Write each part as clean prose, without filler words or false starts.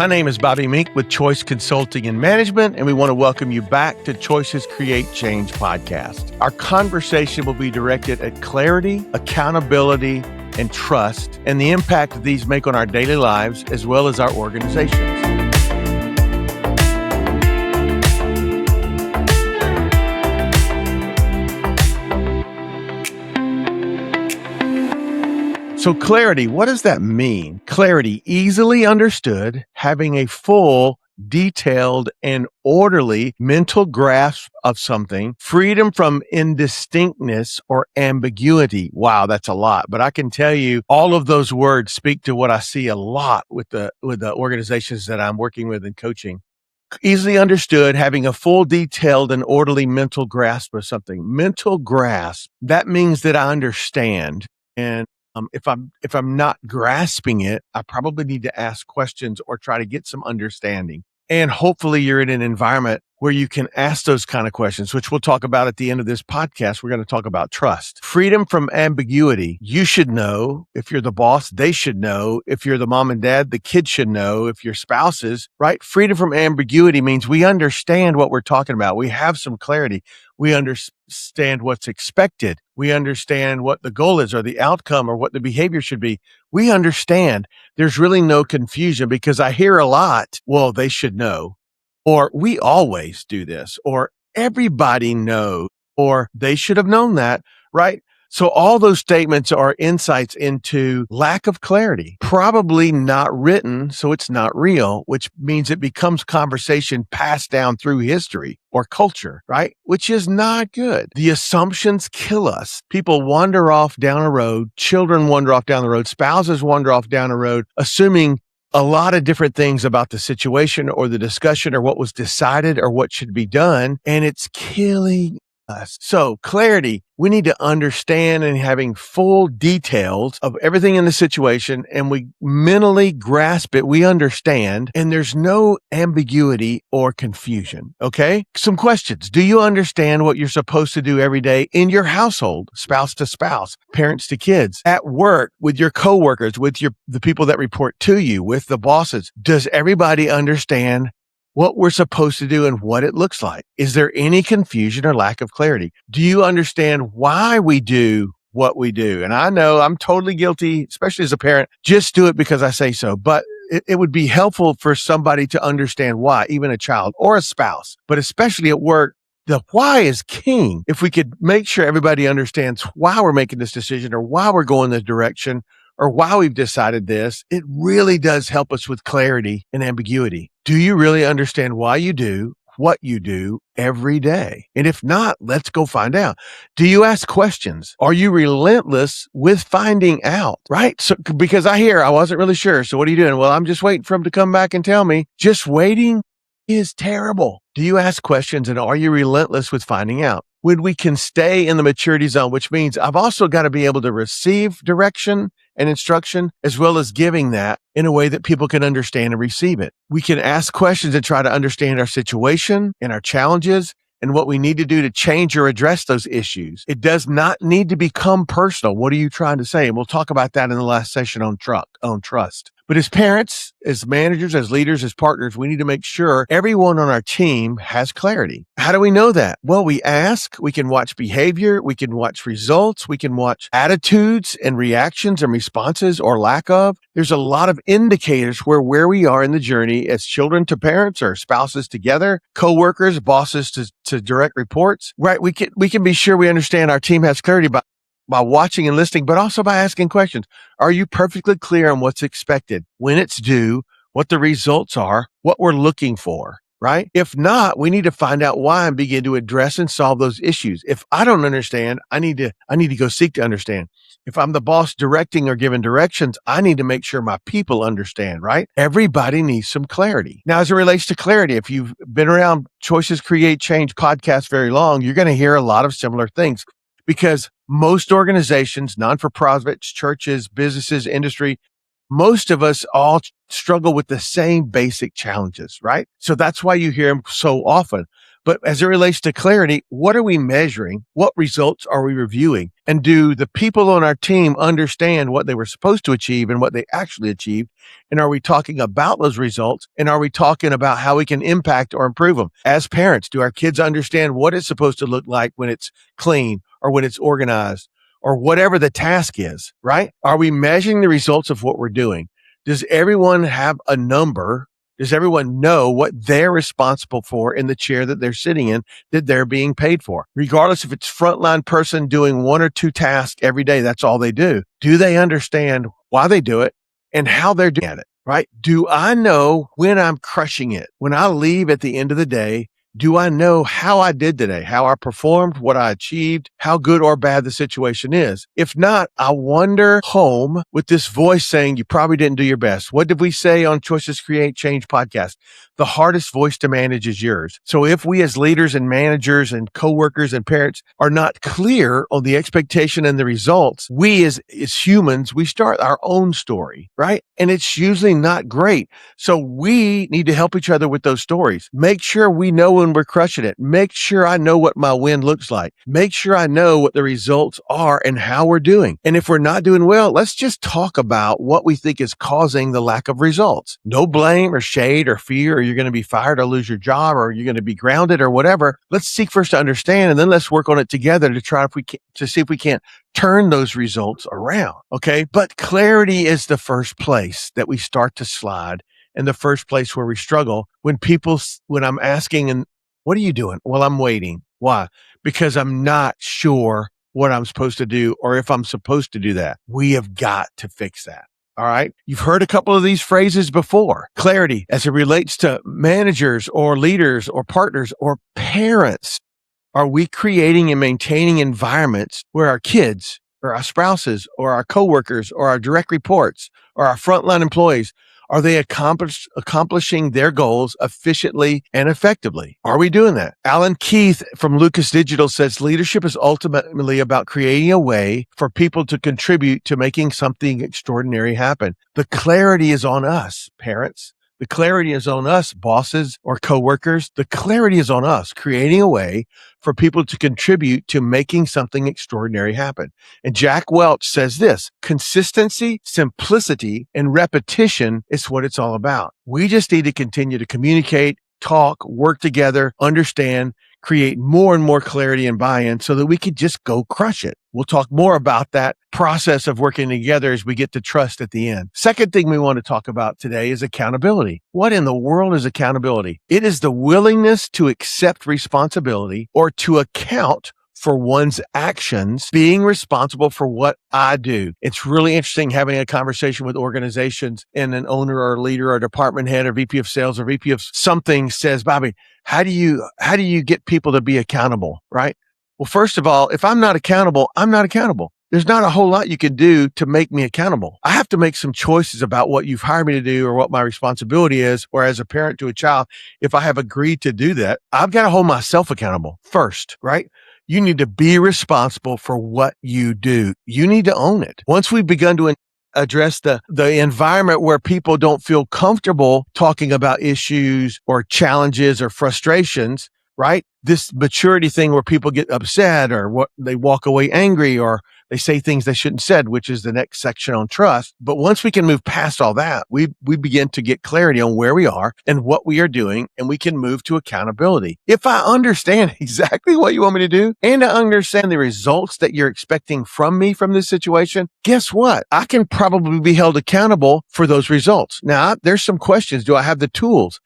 My name is Bobby Mink with Choice Consulting and Management, and we want to welcome you back to Choices Create Change podcast. Our conversation will be directed at clarity, accountability, and trust, and the impact that these make on our daily lives as well as our organizations. So clarity, what does that mean? Clarity, easily understood, having a full, detailed, and orderly mental grasp of something, freedom from indistinctness or ambiguity. Wow, that's a lot. But I can tell you all of those words speak to what I see a lot with the organizations that I'm working with and coaching. Easily understood, having a full, detailed, and orderly mental grasp of something. Mental grasp, that means that I understand. And if I'm not grasping it, I probably need to ask questions or try to get some understanding. And hopefully you're in an environment where you can ask those kind of questions, which we'll talk about at the end of this podcast. We're going to talk about trust. Freedom from ambiguity. You should know. If you're the boss, they should know. If you're the mom and dad, the kids should know. If you're spouses, right? Freedom from ambiguity means we understand what we're talking about. We have some clarity. We understand what's expected. We understand what the goal is or the outcome or what the behavior should be. We understand. There's really no confusion because I hear a lot, well, they should know, or we always do this, or everybody knows, or they should have known that, right? So all those statements are insights into lack of clarity, probably not written, so it's not real, which means it becomes conversation passed down through history or culture, right? Which is not good. The assumptions kill us. People wander off down a road, children wander off down the road, spouses wander off down a road, assuming a lot of different things about the situation or the discussion or what was decided or what should be done, and it's killing us. So clarity, we need to understand and having full details of everything in the situation, and we mentally grasp it. We understand, and there's no ambiguity or confusion. Okay. Some questions. Do you understand what you're supposed to do every day in your household, spouse to spouse, parents to kids, at work, with your coworkers, with the people that report to you, with the bosses? Does everybody understand what we're supposed to do and what it looks like? Is there any confusion or lack of clarity? Do you understand why we do what we do? And I know I'm totally guilty, especially as a parent, just do it because I say so. But it would be helpful for somebody to understand why, even a child or a spouse, but especially at work. The why is king. If we could make sure everybody understands why we're making this decision or why we're going this direction, or why we've decided this, it really does help us with clarity and ambiguity. Do you really understand why you do what you do every day? And if not, let's go find out. Do you ask questions? Are you relentless with finding out, right? So, because I wasn't really sure. So what are you doing? Well, I'm just waiting for him to come back and tell me. Just waiting is terrible. Do you ask questions, and are you relentless with finding out? When we can stay in the maturity zone, which means I've also got to be able to receive direction and instruction, as well as giving that in a way that people can understand and receive it. We can ask questions and try to understand our situation and our challenges and what we need to do to change or address those issues. It does not need to become personal. What are you trying to say? And we'll talk about that in the last session on trust. But as parents, as managers, as leaders, as partners, we need to make sure everyone on our team has clarity. How do we know that? Well, we ask, we can watch behavior, we can watch results, we can watch attitudes and reactions and responses or lack of. There's a lot of indicators where we are in the journey as children to parents or spouses together, coworkers, bosses to direct reports, right? We can be sure we understand our team has clarity by watching and listening, but also by asking questions. Are you perfectly clear on what's expected, when it's due, what the results are, what we're looking for, right? If not, we need to find out why and begin to address and solve those issues. If I don't understand, I need to go seek to understand. If I'm the boss directing or giving directions, I need to make sure my people understand, right? Everybody needs some clarity. Now, as it relates to clarity, if you've been around Choices Create Change podcast very long, you're going to hear a lot of similar things. Because most organizations, non-for-profits, churches, businesses, industry, most of us all struggle with the same basic challenges, right? So that's why you hear them so often. But as it relates to clarity, what are we measuring? What results are we reviewing? And do the people on our team understand what they were supposed to achieve and what they actually achieved? And are we talking about those results? And are we talking about how we can impact or improve them? As parents, do our kids understand what it's supposed to look like when it's clean or when it's organized or whatever the task is, right? Are we measuring the results of what we're doing? Does everyone have a number? Does everyone know what they're responsible for in the chair that they're sitting in, that they're being paid for? Regardless if it's frontline person doing one or two tasks every day, that's all they do. Do they understand why they do it and how they're doing it, right? Do I know when I'm crushing it? When I leave at the end of the day, do I know how I did today, how I performed, what I achieved, how good or bad the situation is? If not, I wander home with this voice saying, you probably didn't do your best. What did we say on Choices Create Change podcast? The hardest voice to manage is yours. So if we as leaders and managers and coworkers and parents are not clear on the expectation and the results, we as humans, we start our own story, right? And it's usually not great. So we need to help each other with those stories. Make sure we know when we're crushing it. Make sure I know what my win looks like. Make sure I know what the results are and how we're doing. And if we're not doing well, let's just talk about what we think is causing the lack of results. No blame or shade or fear, or you're going to be fired or lose your job, or you're going to be grounded or whatever. Let's seek first to understand, and then let's work on it together to try to see if we can't turn those results around. Okay. But clarity is the first place that we start to slide, and the first place where we struggle when I'm asking, and what are you doing? Well, I'm waiting. Why? Because I'm not sure what I'm supposed to do or if I'm supposed to do that. We have got to fix that. All right. You've heard a couple of these phrases before. Clarity as it relates to managers or leaders or partners or parents. Are we creating and maintaining environments where our kids or our spouses or our coworkers or our direct reports or our frontline employees, are they accomplishing their goals efficiently and effectively? Are we doing that? Alan Keith from Lucas Digital says leadership is ultimately about creating a way for people to contribute to making something extraordinary happen. The clarity is on us, parents. The clarity is on us, bosses or coworkers. The clarity is on us, creating a way for people to contribute to making something extraordinary happen. And Jack Welch says this: consistency, simplicity, and repetition is what it's all about. We just need to continue to communicate, talk, work together, understand, create more and more clarity and buy-in so that we could just go crush it. We'll talk more about that process of working together as we get to trust at the end. Second thing we want to talk about today is accountability. What in the world is accountability? It is the willingness to accept responsibility or to account for one's actions, being responsible for what I do. It's really interesting having a conversation with organizations, and an owner or a leader or a department head or VP of sales or VP of something says, Bobby, how do you get people to be accountable, right? Well, first of all, if I'm not accountable, I'm not accountable. There's not a whole lot you can do to make me accountable. I have to make some choices about what you've hired me to do or what my responsibility is, or as a parent to a child, if I have agreed to do that, I've got to hold myself accountable first, right? You need to be responsible for what you do. You need to own it. Once we've begun to address the environment where people don't feel comfortable talking about issues or challenges or frustrations, right? This maturity thing where people get upset or what they walk away angry or they say things they shouldn't have said, which is the next section on trust. But once we can move past all that, we begin to get clarity on where we are and what we are doing, and we can move to accountability. If I understand exactly what you want me to do and I understand the results that you're expecting from me from this situation, guess what? I can probably be held accountable for those results. Now, there's some questions. Do I have the tools?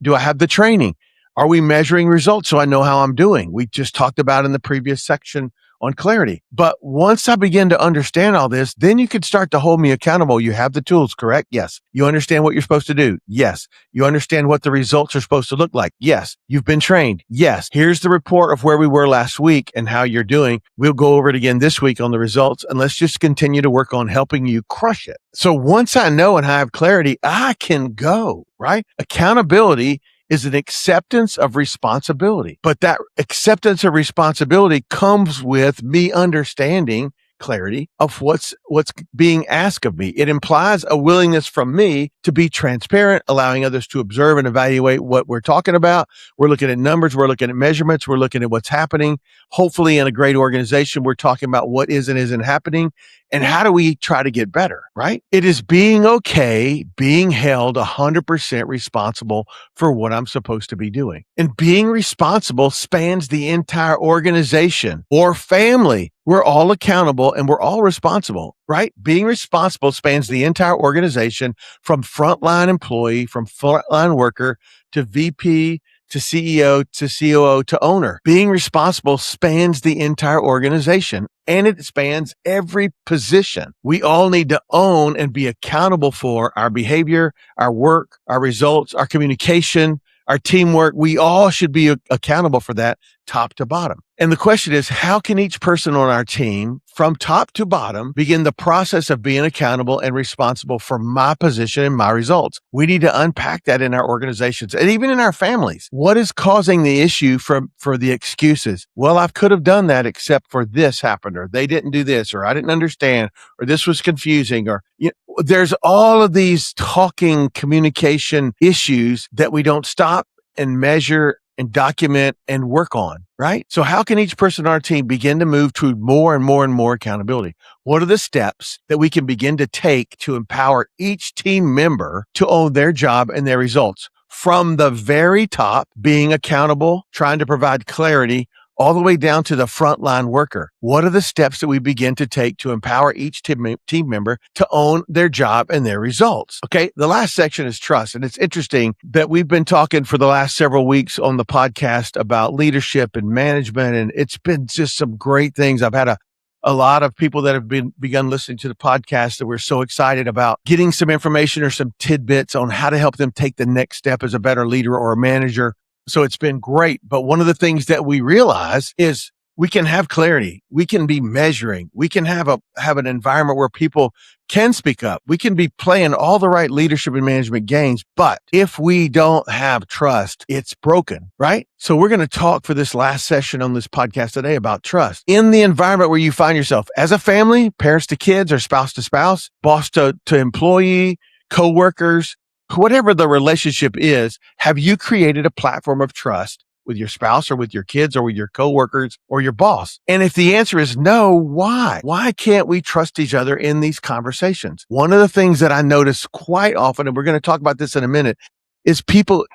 Do I have the training? Are we measuring results so I know how I'm doing? We just talked about in the previous section on clarity. But once I begin to understand all this, then you can start to hold me accountable. You have the tools, correct? Yes. You understand what you're supposed to do? Yes. You understand what the results are supposed to look like? Yes. You've been trained? Yes. Here's the report of where we were last week and how you're doing. We'll go over it again this week on the results, and let's just continue to work on helping you crush it. So once I know and I have clarity, I can go, right? Accountability is an acceptance of responsibility. But that acceptance of responsibility comes with me understanding clarity of what's being asked of me. It implies a willingness from me to be transparent, allowing others to observe and evaluate what we're talking about. We're looking at numbers, we're looking at measurements, we're looking at what's happening. Hopefully in a great organization, we're talking about what is and isn't happening and how do we try to get better, right? It is being okay, being held 100% responsible for what I'm supposed to be doing. And being responsible spans the entire organization or family. We're all accountable and we're all responsible, right? Being responsible spans the entire organization from frontline employee, from frontline worker to VP, to CEO, to COO, to owner. Being responsible spans the entire organization and it spans every position. We all need to own and be accountable for our behavior, our work, our results, our communication, our teamwork. We all should be accountable for that top to bottom. And the question is, how can each person on our team from top to bottom begin the process of being accountable and responsible for my position and my results? We need to unpack that in our organizations and even in our families. What is causing the issue for the excuses? Well, I could have done that except for this happened, or they didn't do this, or I didn't understand, or this was confusing, or there's all of these talking communication issues that we don't stop and measure and document and work on, right? So how can each person on our team begin to move to more and more and more accountability? What are the steps that we can begin to take to empower each team member to own their job and their results? From the very top, being accountable, trying to provide clarity, all the way down to the frontline worker. What are the steps that we begin to take to empower each team member to own their job and their results? Okay, the last section is trust. And it's interesting that we've been talking for the last several weeks on the podcast about leadership and management, and it's been just some great things. I've had a lot of people that have begun listening to the podcast that we're so excited about getting some information or some tidbits on how to help them take the next step as a better leader or a manager. So it's been great. But one of the things that we realize is we can have clarity. We can be measuring. We can have an environment where people can speak up. We can be playing all the right leadership and management games. But if we don't have trust, it's broken, right? So we're going to talk for this last session on this podcast today about trust in the environment where you find yourself as a family, parents to kids or spouse to spouse, boss to employee, coworkers, whatever the relationship is. Have you created a platform of trust with your spouse or with your kids or with your coworkers or your boss? And if the answer is no, why? Why can't we trust each other in these conversations? One of the things that I notice quite often, and we're going to talk about this in a minute, is people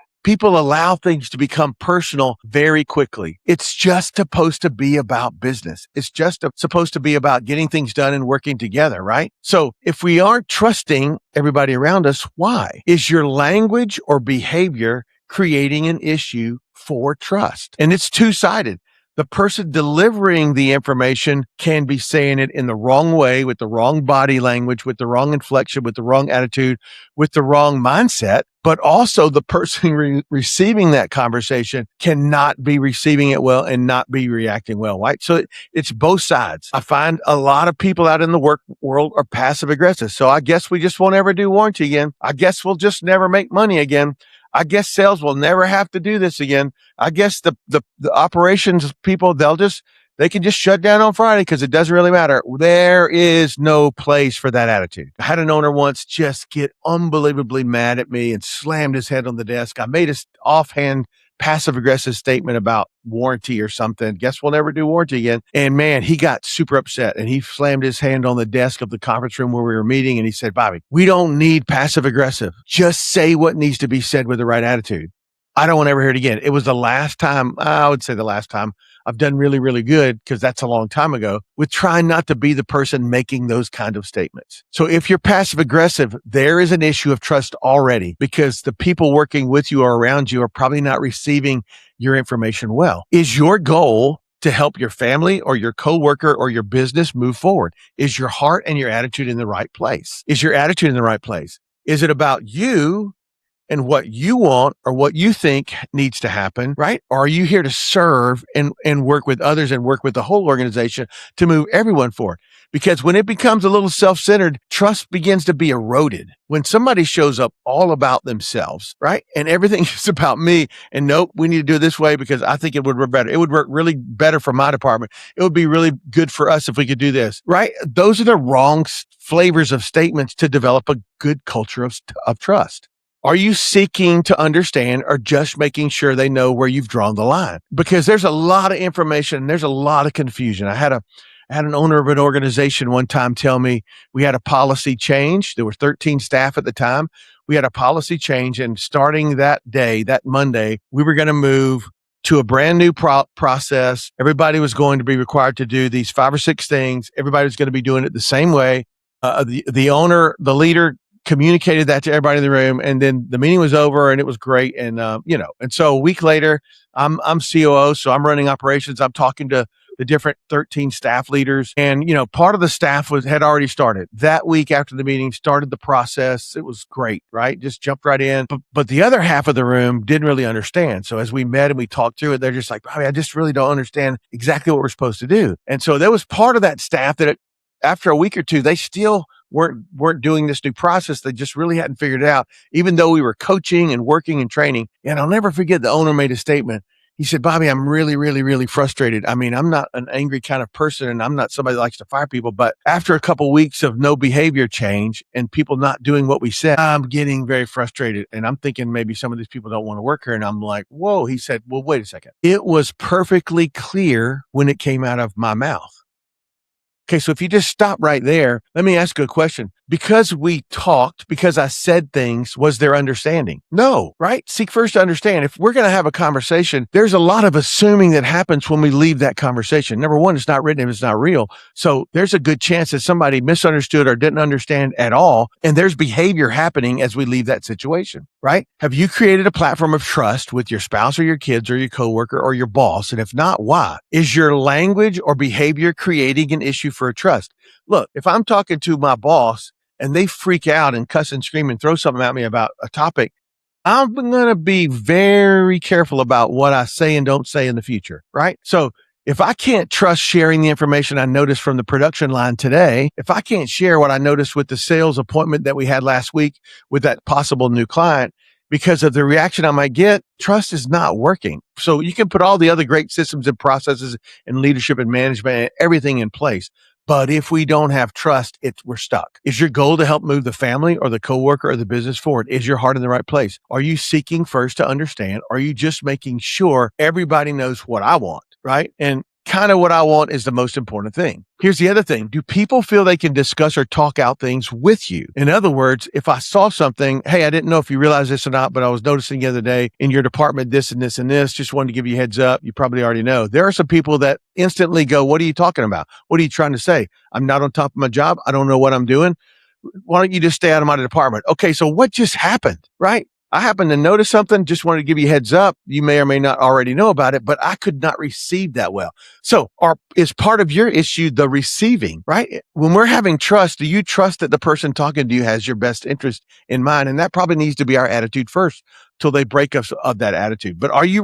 allow things to become personal very quickly. It's just supposed to be about business. It's just supposed to be about getting things done and working together, right? So if we aren't trusting everybody around us, why? Is your language or behavior creating an issue for trust? And it's two-sided. The person delivering the information can be saying it in the wrong way, with the wrong body language, with the wrong inflection, with the wrong attitude, with the wrong mindset. But also the person receiving that conversation cannot be receiving it well and not be reacting well, right? So it's both sides. I find a lot of people out in the work world are passive aggressive. So I guess we just won't ever do warranty again. I guess we'll just never make money again. I guess sales will never have to do this again. I guess the operations people, they can just shut down on Friday because it doesn't really matter. There is no place for that attitude. I had an owner once just get unbelievably mad at me and slammed his head on the desk. I made a offhand passive aggressive statement about warranty or something. Guess we'll never do warranty again. And man, he got super upset and he slammed his hand on the desk of the conference room where we were meeting. And he said, Bobby, we don't need passive aggressive. Just say what needs to be said with the right attitude. I don't want to ever hear it again. It was the last time, I would say the last time I've done really, really good, because that's a long time ago, with trying not to be the person making those kind of statements. So if you're passive aggressive, there is an issue of trust already, because the people working with you or around you are probably not receiving your information well. Is your goal to help your family or your coworker or your business move forward? Is your heart and your attitude in the right place? Is your attitude in the right place? Is it about you and what you want or what you think needs to happen, right? Or are you here to serve and work with others and work with the whole organization to move everyone forward? Because when it becomes a little self-centered, trust begins to be eroded. When somebody shows up all about themselves, right? And everything is about me, and nope, we need to do it this way because I think it would work better. It would work really better for my department. It would be really good for us if we could do this, right? Those are the wrong flavors of statements to develop a good culture of trust. Are you seeking to understand or just making sure they know where you've drawn the line? Because there's a lot of information. There's a lot of confusion. I had an owner of an organization one time tell me we had a policy change. There were 13 staff at the time. We had a policy change, and starting that day, that Monday, we were going to move to a brand new process. Everybody was going to be required to do these 5 or 6 things. Everybody was going to be doing it the same way. The owner, the leader, communicated that to everybody in the room, and then the meeting was over, and it was great. And and so a week later, I'm COO, so I'm running operations. I'm talking to the different 13 staff leaders, and part of the staff had already started that week after the meeting, started the process. It was great, right? Just jumped right in. But the other half of the room didn't really understand. So as we met and we talked through it, they're just like, I just really don't understand exactly what we're supposed to do. And so there was part of that staff that after a week or two, they still weren't doing this new process. They just really hadn't figured it out, even though we were coaching and working and training. And I'll never forget, the owner made a statement. He said, Bobby, I'm really, really, really frustrated. I mean, I'm not an angry kind of person, and I'm not somebody that likes to fire people. But after a couple of weeks of no behavior change and people not doing what we said, I'm getting very frustrated. And I'm thinking maybe some of these people don't want to work here. And I'm like, whoa. He said, well, wait a second. It was perfectly clear when it came out of my mouth. Okay, so if you just stop right there, let me ask you a question. Because we talked, because I said things, was there understanding? No, right? Seek first to understand. If we're going to have a conversation, there's a lot of assuming that happens when we leave that conversation. Number one, it's not written if it's not real. So there's a good chance that somebody misunderstood or didn't understand at all. And there's behavior happening as we leave that situation, right? Have you created a platform of trust with your spouse or your kids or your coworker or your boss? And if not, why? Is your language or behavior creating an issue for trust? Look, if I'm talking to my boss and they freak out and cuss and scream and throw something at me about a topic, I'm going to be very careful about what I say and don't say in the future, right? So if I can't trust sharing the information I noticed from the production line today, if I can't share what I noticed with the sales appointment that we had last week with that possible new client, because of the reaction I might get, trust is not working. So you can put all the other great systems and processes and leadership and management and everything in place. But if we don't have trust, we're stuck. Is your goal to help move the family or the coworker or the business forward? Is your heart in the right place? Are you seeking first to understand? Or are you just making sure everybody knows what I want, right? And kind of what I want is the most important thing. Here's the other thing. Do people feel they can discuss or talk out things with you? In other words, if I saw something, hey, I didn't know if you realize this or not, but I was noticing the other day in your department, this and this and this, just wanted to give you a heads up. You probably already know. There are some people that instantly go, what are you talking about? What are you trying to say? I'm not on top of my job. I don't know what I'm doing. Why don't you just stay out of my department? Okay, so what just happened, right? I happened to notice something, just wanted to give you a heads up. You may or may not already know about it, but I could not receive that well. So is part of your issue the receiving, right? When we're having trust, do you trust that the person talking to you has your best interest in mind? And that probably needs to be our attitude first till they break us of that attitude. But are you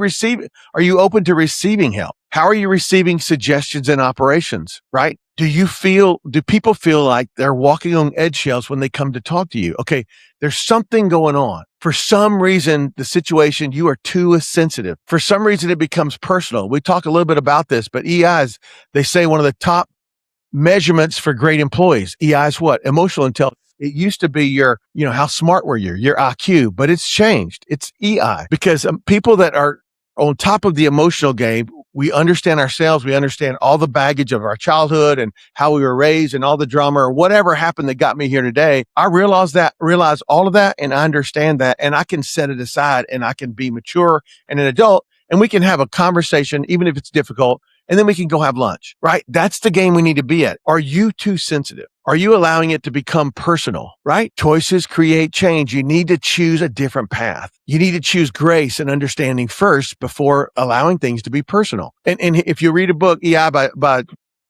open to receiving help? How are you receiving suggestions and operations, right? Do people feel like they're walking on eggshells when they come to talk to you? Okay, there's something going on. For some reason, the situation, you are too sensitive. For some reason, it becomes personal. We talk a little bit about this, but EIs, they say one of the top measurements for great employees. EI is what? Emotional intelligence. It used to be how smart were you, your IQ, but it's changed. It's EI because people that are on top of the emotional game, we understand ourselves. We understand all the baggage of our childhood and how we were raised and all the drama or whatever happened that got me here today. I realize all of that, and I understand that, and I can set it aside, and I can be mature and an adult, and we can have a conversation, even if it's difficult, and then we can go have lunch, right? That's the game we need to be at. Are you too sensitive? Are you allowing it to become personal, right? Choices create change. You need to choose a different path. You need to choose grace and understanding first before allowing things to be personal. And if you read a book, EI by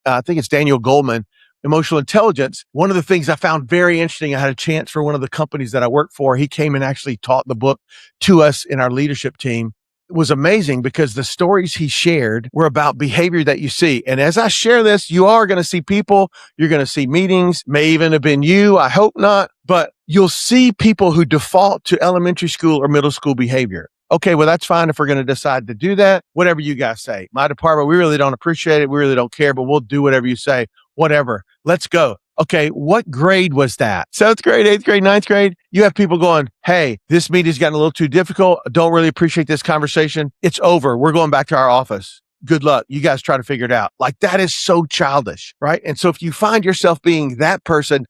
I think it's Daniel Goleman, Emotional Intelligence, one of the things I found very interesting, I had a chance for one of the companies that I work for. He came and actually taught the book to us in our leadership team. was amazing because the stories he shared were about behavior that you see. And as I share this, you are going to see people, you're going to see meetings, may even have been you. I hope not, but you'll see people who default to elementary school or middle school behavior. Okay, well, that's fine if we're going to decide to do that. Whatever you guys say. My department, we really don't appreciate it. We really don't care, but we'll do whatever you say. Whatever. Let's go. Okay, what grade was that? Seventh grade, eighth grade, ninth grade? You have people going, hey, this meeting's gotten a little too difficult. Don't really appreciate this conversation. It's over. We're going back to our office. Good luck. You guys try to figure it out. Like, that is so childish, right? And so if you find yourself being that person,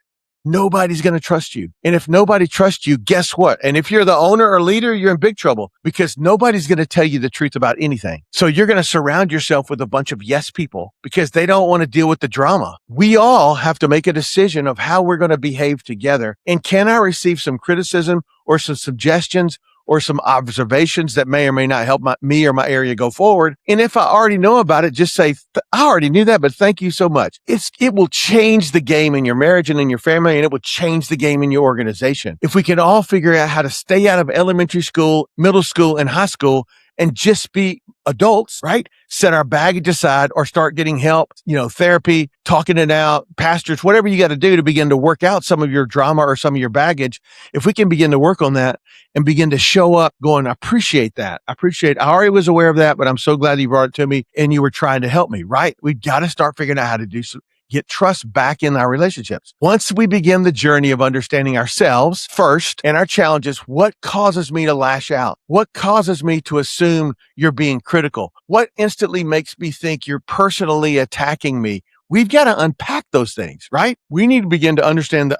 nobody's going to trust you. And if nobody trusts you, guess what? And if you're the owner or leader, you're in big trouble because nobody's going to tell you the truth about anything. So you're going to surround yourself with a bunch of yes people because they don't want to deal with the drama. We all have to make a decision of how we're going to behave together. And can I receive some criticism or some suggestions or some observations that may or may not help me or my area go forward? And if I already know about it, just say, I already knew that, but thank you so much. It will change the game in your marriage and in your family, and it will change the game in your organization. If we can all figure out how to stay out of elementary school, middle school, and high school and just be adults, right? Set our baggage aside or start getting help, therapy, talking it out, pastors, whatever you got to do to begin to work out some of your drama or some of your baggage. If we can begin to work on that and begin to show up going, I appreciate that. I already was aware of that, but I'm so glad you brought it to me and you were trying to help me, right? We've got to start figuring out how to get trust back in our relationships. Once we begin the journey of understanding ourselves first and our challenges, what causes me to lash out? What causes me to assume you're being critical? What instantly makes me think you're personally attacking me? We've got to unpack those things, right? We need to begin to understand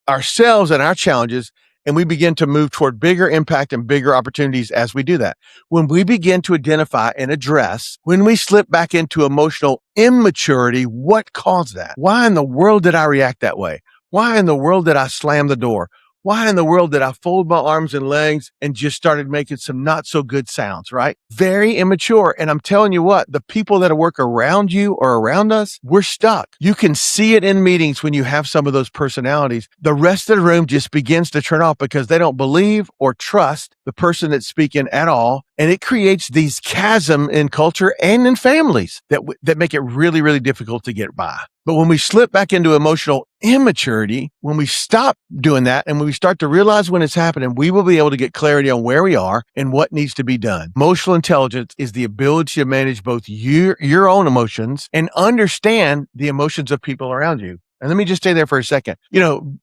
ourselves and our challenges, and we begin to move toward bigger impact and bigger opportunities as we do that. When we begin to identify and address, when we slip back into emotional immaturity, what caused that? Why in the world did I react that way? Why in the world did I slam the door? Why in the world did I fold my arms and legs and just started making some not so good sounds, right? Very immature. And I'm telling you what, the people that work around you or around us, we're stuck. You can see it in meetings when you have some of those personalities. The rest of the room just begins to turn off because they don't believe or trust the person that's speaking at all. And it creates these chasm in culture and in families that make it really, really difficult to get by. But when we slip back into emotional immaturity, when we stop doing that and when we start to realize when it's happening, we will be able to get clarity on where we are and what needs to be done. Emotional intelligence is the ability to manage both your own emotions and understand the emotions of people around you. And let me just stay there for a second.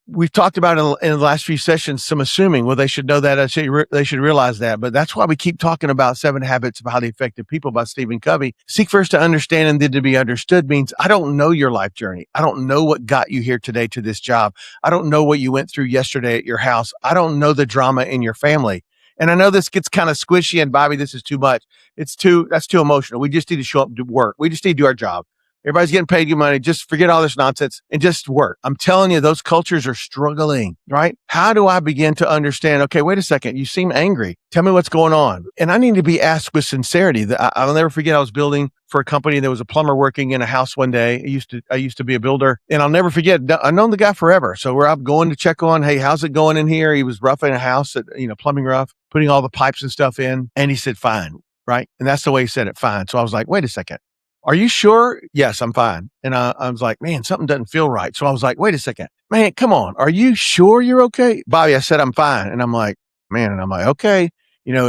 We've talked about in the last few sessions, some assuming, well, they should know that, they should realize that. But that's why we keep talking about 7 Habits of Highly Effective People by Stephen Covey. Seek first to understand and then to be understood means I don't know your life journey. I don't know what got you here today to this job. I don't know what you went through yesterday at your house. I don't know the drama in your family. And I know this gets kind of squishy and Bobby, this is too much. That's too emotional. We just need to show up to work. We just need to do our job. Everybody's getting paid good money. Just forget all this nonsense and just work. I'm telling you, those cultures are struggling, right? How do I begin to understand, okay, wait a second. You seem angry. Tell me what's going on. And I need to be asked with sincerity. I'll never forget, I was building for a company. There was a plumber working in a house one day. I used to be a builder, and I'll never forget. I've known the guy forever. So we're up going to check on, hey, how's it going in here? He was roughing a house, plumbing rough, putting all the pipes and stuff in. And he said, fine, right? And that's the way he said it, fine. So I was like, wait a second. Are you sure? Yes, I'm fine. And I was like, man, something doesn't feel right. So I was like, wait a second, man, come on. Are you sure you're okay? Bobby, I said, I'm fine. And I'm like, okay,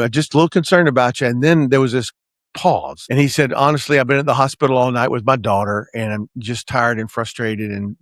just a little concerned about you. And then there was this pause. And he said, honestly, I've been at the hospital all night with my daughter and I'm just tired and frustrated. And,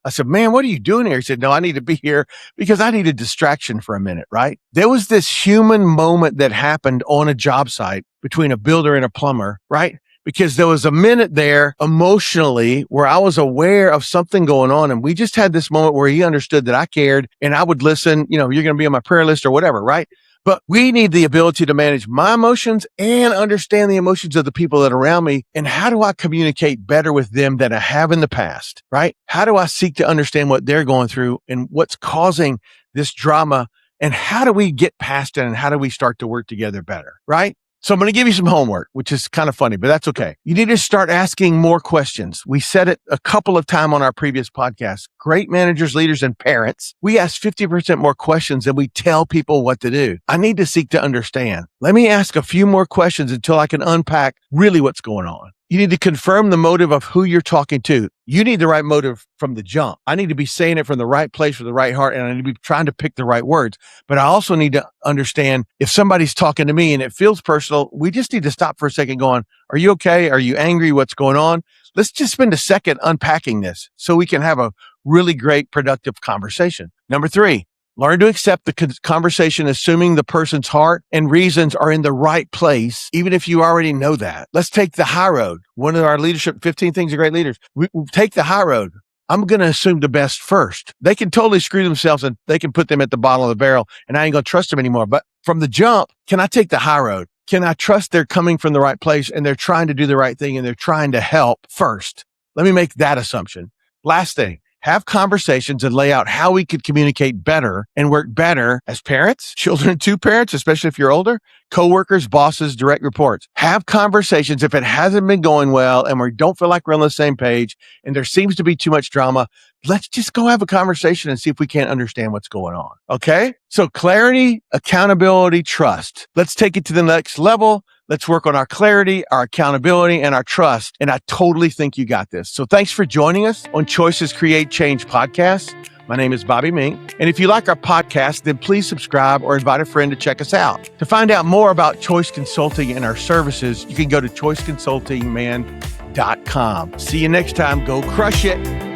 I said, man, what are you doing here? He said, no, I need to be here because I need a distraction for a minute, right? There was this human moment that happened on a job site between a builder and a plumber, right? Because there was a minute there emotionally where I was aware of something going on. And we just had this moment where he understood that I cared and I would listen, you're going to be on my prayer list or whatever, right? But we need the ability to manage my emotions and understand the emotions of the people that are around me. And how do I communicate better with them than I have in the past, right? How do I seek to understand what they're going through and what's causing this drama? And how do we get past it? And how do we start to work together better, right? So I'm going to give you some homework, which is kind of funny, but that's okay. You need to start asking more questions. We said it a couple of times on our previous podcast. Great managers, leaders, and parents, we ask 50% more questions than we tell people what to do. I need to seek to understand. Let me ask a few more questions until I can unpack really what's going on. You need to confirm the motive of who you're talking to. You need the right motive from the jump. I need to be saying it from the right place with the right heart, and I need to be trying to pick the right words. But I also need to understand if somebody's talking to me and it feels personal, we just need to stop for a second going, are you okay? Are you angry? What's going on? Let's just spend a second unpacking this so we can have a really great, productive conversation. Number 3, learn to accept the conversation, assuming the person's heart and reasons are in the right place, even if you already know that. Let's take the high road. One of our leadership, 15 things of great leaders. We take the high road. I'm going to assume the best first. They can totally screw themselves and they can put them at the bottom of the barrel and I ain't going to trust them anymore. But from the jump, can I take the high road? Can I trust they're coming from the right place and they're trying to do the right thing and they're trying to help first? Let me make that assumption. Last thing. Have conversations and lay out how we could communicate better and work better as parents, children to parents, especially if you're older, coworkers, bosses, direct reports. Have conversations if it hasn't been going well and we don't feel like we're on the same page and there seems to be too much drama. Let's just go have a conversation and see if we can't understand what's going on. Okay? So clarity, accountability, trust. Let's take it to the next level. Let's work on our clarity, our accountability, and our trust. And I totally think you got this. So thanks for joining us on Choices Create Change podcast. My name is Bobby Mink. And if you like our podcast, then please subscribe or invite a friend to check us out. To find out more about Choice Consulting and our services, you can go to choiceconsultingman.com. See you next time. Go crush it.